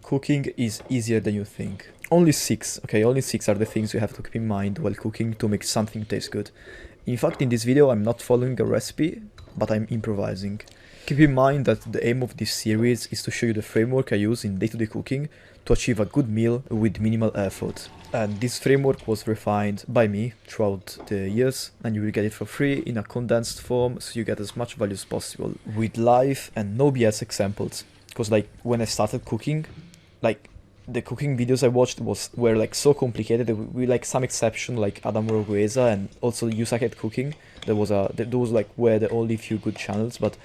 cooking is easier than you think. Only 6, okay, only 6 are the things you have to keep in mind while cooking to make something taste good. In fact, in this video, I'm not following a recipe, but I'm improvising. Keep in mind that the aim of this series is to show you the framework I use in day-to-day cooking to achieve a good meal with minimal effort. And this framework was refined by me throughout the years, and you will get it for free in a condensed form, so you get as much value as possible with live and no BS examples. Because like when I started cooking, like the cooking videos I watched were like so complicated, with like some exception like Adam Rogueza and also Yusaket Cooking. Those like were the only few good channels, but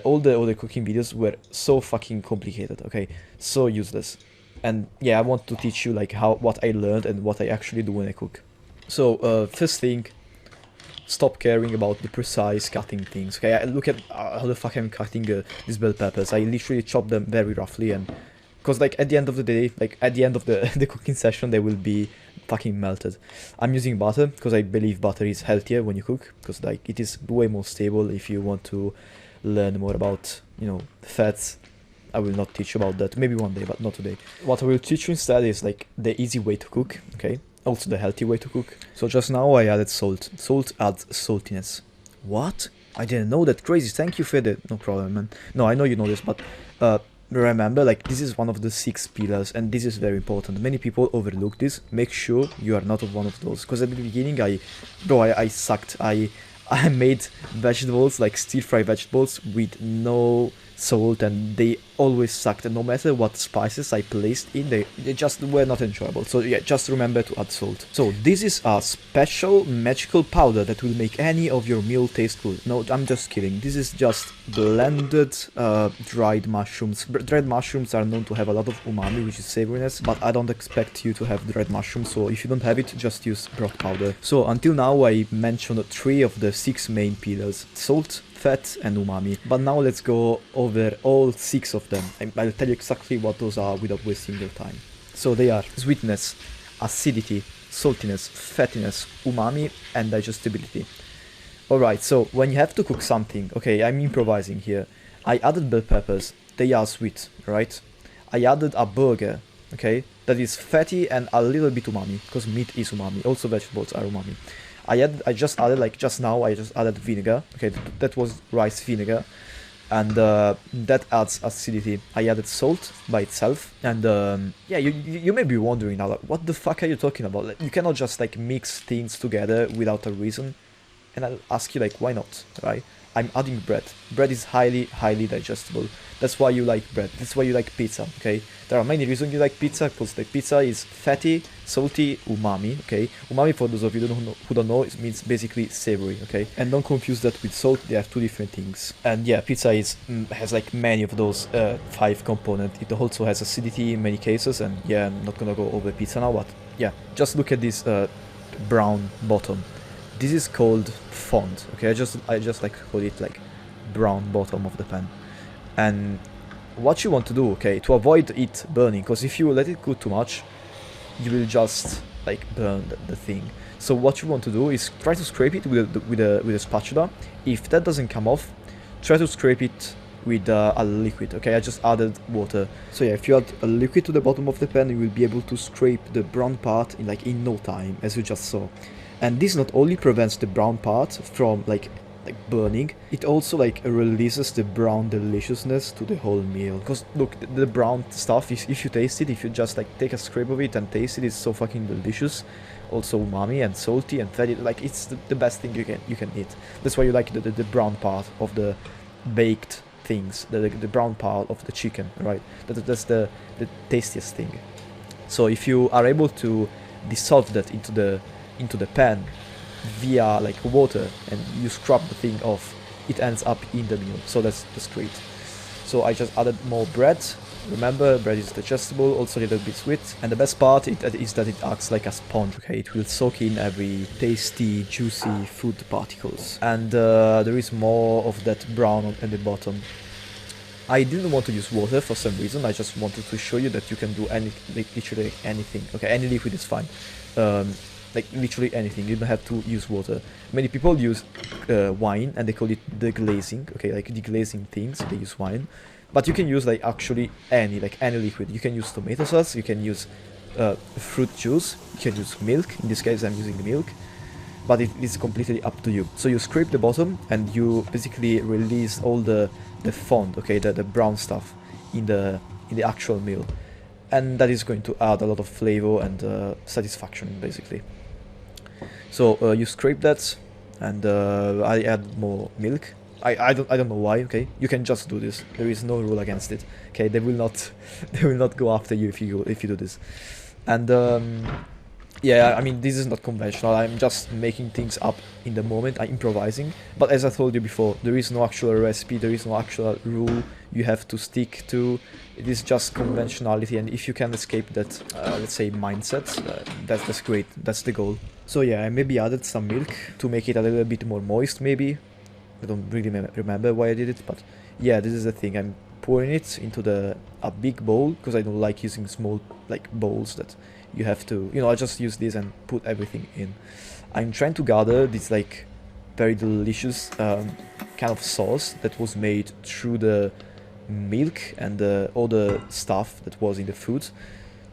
all the other cooking videos were so fucking complicated, okay, so useless. And yeah, I want to teach you like what I learned and what I actually do when I cook. So first thing, stop caring about the precise cutting things. Okay, I look at how the fuck I'm cutting these bell peppers. I literally chop them very roughly, and because like at the end of the day, like at the end of the cooking session, they will be fucking melted. I'm using butter because I believe butter is healthier when you cook, because like it is way more stable. If you want to learn more about, you know, fats, I will not teach you about that, maybe one day, but not today. What I will teach you instead is like the easy way to cook, okay? Also the healthy way to cook. So just now I added salt. Salt adds saltiness. What? I didn't know that. Crazy. Thank you for that. No problem, man. No, I know you know this, but remember, like, this is one of the 6 pillars, and this is very important. Many people overlook this. Make sure you are not one of those. Because at the beginning, I sucked. I made vegetables, like stir-fry vegetables, with no salt, and they always sucked, and no matter what spices I placed in, they just were not enjoyable. So yeah, just remember to add salt. So this is a special magical powder that will make any of your meal taste good. No, I'm just kidding. This is just blended dried mushrooms. Dried mushrooms are known to have a lot of umami, which is savoriness, but I don't expect you to have dried mushrooms, so if you don't have it, just use broth powder. So until now I mentioned 3 of the 6 main pillars: salt, fat and umami. But now let's go over all 6 of them. I'll tell you exactly what those are without wasting your time. So they are sweetness, acidity, saltiness, fattiness, umami and digestibility. Alright, so when you have to cook something, okay, I'm improvising here. I added bell peppers, they are sweet, right? I added a burger, okay, that is fatty and a little bit umami, because meat is umami, also vegetables are umami. I just added vinegar, okay, that was rice vinegar, and that adds acidity. I added salt by itself, and yeah, you may be wondering now, like, what the fuck are you talking about? Like, you cannot just like mix things together without a reason, and I'll ask you like, why not, right? I'm adding bread. Bread is highly digestible. That's why you like bread. That's why you like pizza, okay? There are many reasons you like pizza, because the pizza is fatty, salty, umami, okay? Umami, for those of you who don't know, it means basically savory, okay? And don't confuse that with salt, they are 2 different things. And yeah, pizza has like many of those 5 components. It also has acidity in many cases, and yeah, I'm not gonna go over pizza now, but yeah, just look at this brown bottom. This is called fond, okay? I just like call it like brown bottom of the pan. And what you want to do, okay, to avoid it burning, because if you let it cook too much, you will just like burn the thing. So what you want to do is try to scrape it with a spatula. If that doesn't come off, try to scrape it with a liquid, okay? I just added water. So yeah, if you add a liquid to the bottom of the pan, you will be able to scrape the brown part in no time, as you just saw. And this not only prevents the brown part from like burning, it also like releases the brown deliciousness to the whole meal. Because look, the brown stuff, if you taste it, if you just like take a scrape of it and taste it, it's so fucking delicious. Also umami and salty and fatty, like it's the best thing you can eat. That's why you like the brown part of the baked things, the brown part of the chicken, right? That's the tastiest thing. So if you are able to dissolve that into the pan via like water and you scrub the thing off, it ends up in the meal. So that's great. So I just added more bread. Remember, bread is digestible, also a little bit sweet, and the best part is that it acts like a sponge, okay? It will soak in every tasty, juicy food particles. And there is more of that brown at the bottom. I didn't want to use water for some reason. I just wanted to show you that you can do literally anything. Okay, any liquid is fine. Like literally anything. You don't have to use water. Many people use wine and they call it deglazing. Okay, like deglazing things. They use wine, But you can use like actually any liquid. You can use tomato sauce, you can use fruit juice, you can use milk. In this case I'm using the milk, but it is completely up to you. So you scrape the bottom and you basically release all the fond, okay, the brown stuff in the actual meal, and that is going to add a lot of flavor and satisfaction basically. So you scrape that, and I add more milk. I don't know why. Okay, you can just do this. There is no rule against it. Okay, they will not go after you if you do this. And yeah, I mean, this is not conventional. I'm just making things up in the moment. I'm improvising. But as I told you before, there is no actual recipe. There is no actual rule you have to stick to. It is just conventionality, and if you can escape that, let's say, mindset, that's great. That's the goal. So yeah, I maybe added some milk to make it a little bit more moist, maybe. I don't really remember why I did it, but yeah, this is the thing. I'm pouring it into a big bowl because I don't like using small bowls that you have to, I just use this and put everything in. I'm trying to gather this very delicious kind of sauce that was made through the milk and all the stuff that was in the food.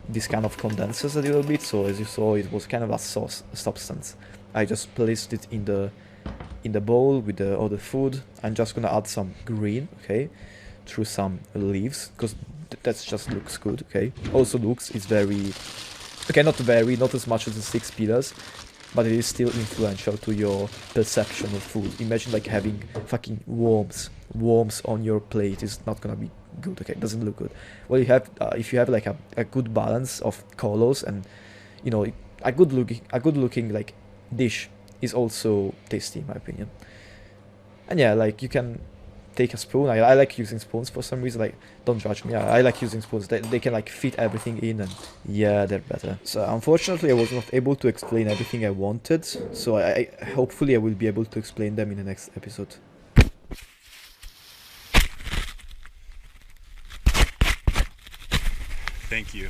This kind of condenses a little bit, so as you saw, it was kind of a sauce substance. I just placed it in the bowl with all the food. I'm just gonna add some green, okay, through some leaves, because that just looks good, okay. Also looks, it's very, okay, not as much as the 6 pillars, but it is still influential to your perception of food. Imagine having fucking worms on your plate. Is not gonna be good, okay, it doesn't look good. Well, you have if you have a good balance of colors and a good looking dish is also tasty in my opinion. And yeah, you can take a spoon. I like using spoons for some reason. Don't judge me. I like using spoons. They can fit everything in, and yeah, they're better. So unfortunately I was not able to explain everything I wanted, so I hopefully I will be able to explain them in the next episode. Thank you.